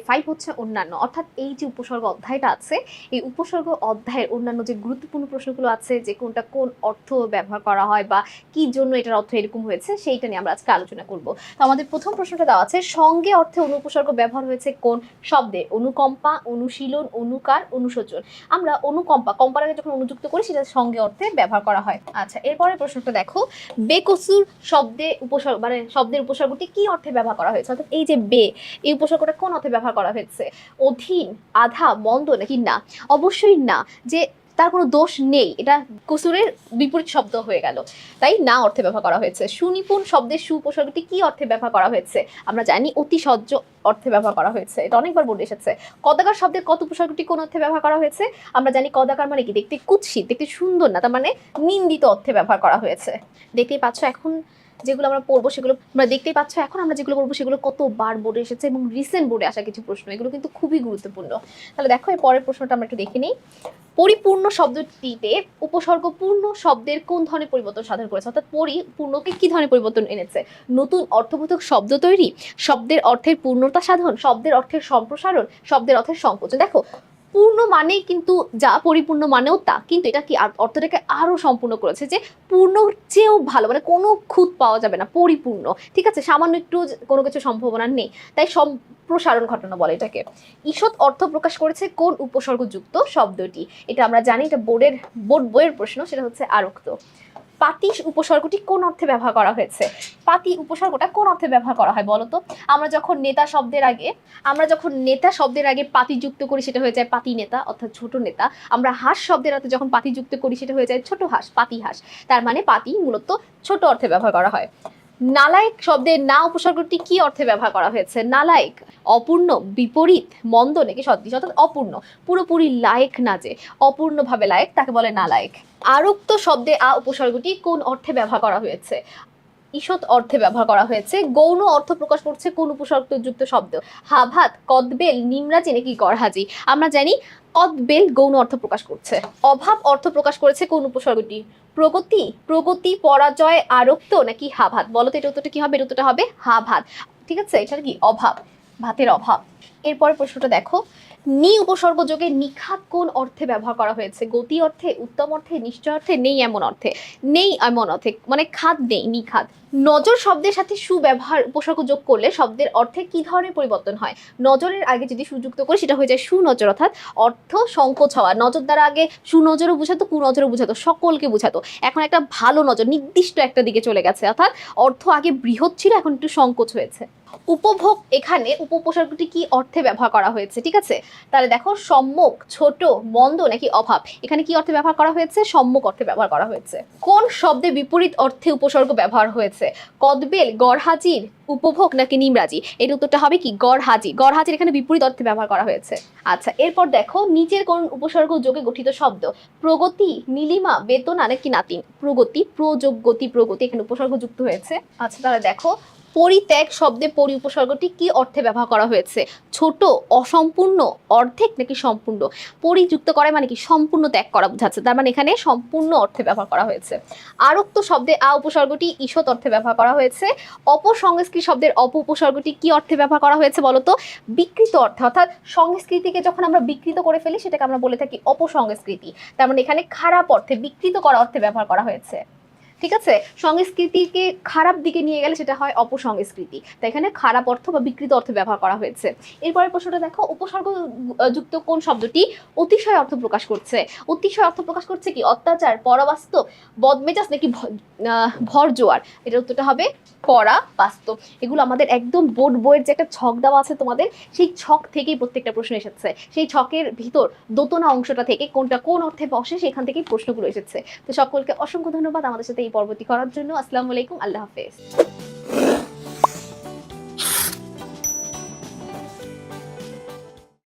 5 হচ্ছে অন্যান্য, অর্থাৎ এই যে উপসর্গ অধ্যায়টা আছে এই উপসর্গ অধ্যায়ের অন্যান্য যে গুরুত্বপূর্ণ প্রশ্নগুলো আছে যে কোনটা কোন অর্থ ব্যবহার করা হয় বা কি জন্য এটার অর্থ এরকম হয়েছে সেইটা নিয়ে আমরা আজকে আলোচনা করব। তো আমাদের প্রথম প্রশ্নটা দেওয়া আছে, সঙ্গে অর্থে অনু উপসর্গ ব্যবহার হয়েছে কোন শব্দে? অনুকম্পা, অনুশীলন, অনুকার, অনুশোচন। আমরা অনুকম্পা, কম্পার আগে যখন অনুযুক্ত করি সেটা সঙ্গে অর্থে ব্যবহার করা হয়। আচ্ছা, এরপরের প্রশ্নটা দেখো, বেকসুর শব্দে উপসর্গ মানে শব্দের উপসর্গটি কি অর্থে ব্যবহার করা হয়েছে? অর্থাৎ এই যে বে, এই উপসর্গটা কোন অর্থে ব্যবহার করা হয়েছে? অধীন, আধা, মন্দ নাকি না? অবশ্যই না, যে তার কোনো দোষ নেই, এটা কসুরের বিপরীত শব্দ হয়ে গেল, তাই না অর্থে ব্যবহার করা হয়েছে। সুনিপুণ শব্দের সু উপসর্গটি কি অর্থে ব্যবহার করা হয়েছে? আমরা জানি অতি সহ্য অর্থে ব্যবহার করা হয়েছে, এটা অনেকবার বোর্ডে এসেছে। কদাকার শব্দের কত উপসর্গটি কোন অর্থে ব্যবহার করা হয়েছে? আমরা জানি কদাকার মানে কি, দেখতে কুৎসিত, দেখতে সুন্দর না, তার মানে নিন্দিত অর্থে ব্যবহার করা হয়েছে। দেখতেই পাচ্ছ এখন যেগুলো আমরা পড়বো সেগুলো আমরা দেখতেই পাচ্ছ, এখন আমরা যেগুলো পড়বো সেগুলো কতবার বোর্ডে এসেছে এবং রিসেন্ট বোর্ডে আসা কিছু প্রশ্ন, এগুলো কিন্তু খুবই গুরুত্বপূর্ণ। তাহলে দেখো এর পরের প্রশ্নটা আমরা একটু দেখে নিই। পরিপূর্ণ শব্দটিতে উপসর্গ পূর্ণ শব্দের কোন ধরনের পরিবর্তন সাধন করেছে? অর্থাৎ পরিপূর্ণকে কি ধরনের পরিবর্তন এনেছে? নতুন অর্থবোধক শব্দ তৈরি, শব্দের অর্থের পূর্ণতা সাধন, শব্দের অর্থের সম্প্রসারণ, শব্দের অর্থের সংকোচন। দেখো পূর্ণ মানেই কিন্তু যা, পরিপূর্ণ মানেও তা, কিন্তু এটা কি অর্থটাকে আরো সম্পূর্ণ করেছে, যে পূর্ণ চেয়েও ভালো, মানে কোনো খুঁত পাওয়া যাবে না, পরিপূর্ণ। ঠিক আছে, সামান্য একটু কোনো কিছু সম্ভাবনা নেই, তাই সম্প্রসারণ ঘটনা বলে এটাকে। ঈষৎ অর্থ প্রকাশ করেছে কোন উপসর্গযুক্ত শব্দটি? এটা আমরা জানি, এটা বোর্ড বইয়ের প্রশ্ন, সেটা হচ্ছে আরক্ত। পাতি উপসর্গটি কোন অর্থে ব্যবহার করা হয়েছে? পাতি উপসর্গটা কোন অর্থে ব্যবহার করা হয় বলতো? আমরা যখন নেতা শব্দের আগে পাতি যুক্ত করি সেটা হয়ে যায় পাতি নেতা, অর্থাৎ ছোট নেতা। আমরা হাঁস শব্দের আগে যখন পাতি যুক্ত করি সেটা হয়ে যায় ছোট হাঁস, পাতি হাঁস। তার মানে পাতি মূলত ছোট অর্থে ব্যবহার করা হয়। নালায়েক শব্দের না উপসর্গটি কি অর্থে ব্যবহার করা হয়েছে? নালায়েক অপূর্ণ, বিপরীত, মন্দ নাকি সদৃশ? অর্থাৎ অপূর্ণ, পুরোপুরি লায়েক না, যে অপূর্ণভাবে লায়েক তাকে বলে নালায়েক। আরক্ত শব্দে আ উপসর্গটি কোন অর্থে ব্যবহার করা হয়েছে? ঈষৎ অর্থে ব্যবহার করা হয়েছে। গৌণ অর্থ প্রকাশ করছে কোন উপসর্গযুক্ত শব্দ? হাভাত, কদবেল, নিমরাজি নাকি গরহাজি? আমরা জানি কদবেল গৌণ অর্থ প্রকাশ করছে। অভাব অর্থ প্রকাশ করেছে কোন উপসর্গটি? প্রগতি, প্রগতি, পরাজয়, আরক্ত নাকি হাভাত? বলো তো এটা উত্তরটা কি হবে? এর উত্তরটা হবে হাভাত। ঠিক আছে, এটা কি অভাব, ভাতের অভাব। এরপরে প্রশ্নটা দেখো, নি উপসর্গ যোগে নিখাত কোন অর্থে ব্যবহার করা হয়েছে? গতি অর্থে, উত্তম অর্থে, নিশ্চয় অর্থে, নেই এমন অর্থে? নেই এমন অর্থে, মানে খাদ নেই, নিখাদ। নজর শব্দের সাথে সুব্যবহার উপসর্গ যোগ করলে শব্দের অর্থে কি ধরনের পরিবর্তন হয়? নজরের আগে যদি সুযুক্ত করি সেটা হয়ে যায় সুনজর, অর্থাৎ অর্থ সংকোচ হওয়া। নজর দ্বারা আগে সুনজরও বুঝাতো, কুনজরও বুঝাতো, সকলকে বুঝাতো। এখন একটা ভালো নজর, নির্দিষ্ট একটা দিকে চলে গেছে, অর্থাৎ অর্থ আগে বৃহৎ ছিল, এখন একটু সংকোচ হয়েছে। উপভোগ, এখানে উপসর্গটি কি অর্থে ব্যবহার করা হয়েছে? ঠিক আছে, তাহলে দেখো সম্মুখ, ছোট, মন্দ নাকি অভাব? এখানে কি অর্থে ব্যবহার করা হয়েছে? সম্মুখ অর্থে ব্যবহার করা হয়েছে। কোন শব্দে বিপরীত অর্থে উপসর্গ ব্যবহার হয়েছে? কদবেল, গড়হাজির, উপভোগ নাকি নিমরাজি? এর উত্তরটা হবে কি গড়হাজি। গড়হাজির এখানে বিপরীত অর্থে ব্যবহার করা হয়েছে। আচ্ছা, এরপর দেখো নিচের কোন উপসর্গ যোগে গঠিত শব্দ? প্রগতি, নীলিমা, বেতনা নাকি নাতিন? প্রগতি, প্রযোগ গতি, প্রগতি, এখানে উপসর্গ যুক্ত হয়েছে। আচ্ছা, তাহলে দেখো পরিত্যাগ শব্দে পরি উপসর্গটি কি অর্থে ব্যবহার করা হয়েছে? ছোট, অসম্পূর্ণ, অর্ধেক নাকি সম্পূর্ণ? পরিযুক্ত করে মানে কি সম্পূর্ণ ত্যাগ করা বোঝাচ্ছে, তার মানে এখানে সম্পূর্ণ অর্থে ব্যবহার করা হয়েছে। আরক্ত শব্দে আ উপসর্গটি ঈষৎ অর্থে ব্যবহার করা হয়েছে। অপসংস্কৃত শব্দের অপ উপসর্গটি কি অর্থে ব্যবহার করা হয়েছে বলতো? বিকৃত অর্থে, অর্থাৎ সংস্কৃতিকে যখন আমরা বিকৃত করে ফেলি সেটাকে আমরা বলে থাকি অপসংস্কৃতি, তার মানে এখানে খারাপ অর্থে, বিকৃত করা অর্থে ব্যবহার করা হয়েছে। ঠিক আছে, সংস্কৃতিকে খারাপ দিকে নিয়ে গেলে সেটা হয় অপসংস্কৃতি, তাই এখানে খারাপ অর্থ বা বিকৃত অর্থে ব্যবহার করা হয়েছে। এরপরের প্রশ্নটা দেখো, উপসর্গ যুক্ত কোন শব্দটি অতিশয় অর্থ প্রকাশ করছে? অতিশয় অর্থ প্রকাশ করছে কি অত্যাচার, পরাবাস্তব, বদমেজাজ নাকি ভর জোয়ার? এটার উত্তরটা হবে পরাবাস্তব। এগুলো আমাদের একদম বোর্ড বইয়ের যে একটা ছক দেওয়া আছে তোমাদের, সেই ছক থেকেই প্রত্যেকটা প্রশ্ন এসেছে। সেই ছকের ভিতর দোতনা অংশটা থেকে কোনটা কোন অর্থে বসে সেখান থেকেই প্রশ্নগুলো এসেছে। তো সকলকে অসংখ্য ধন্যবাদ আমাদের সাথে এই পর্বটি করার জন্য। আসসালামু আলাইকুম, আল্লাহ হাফেজ।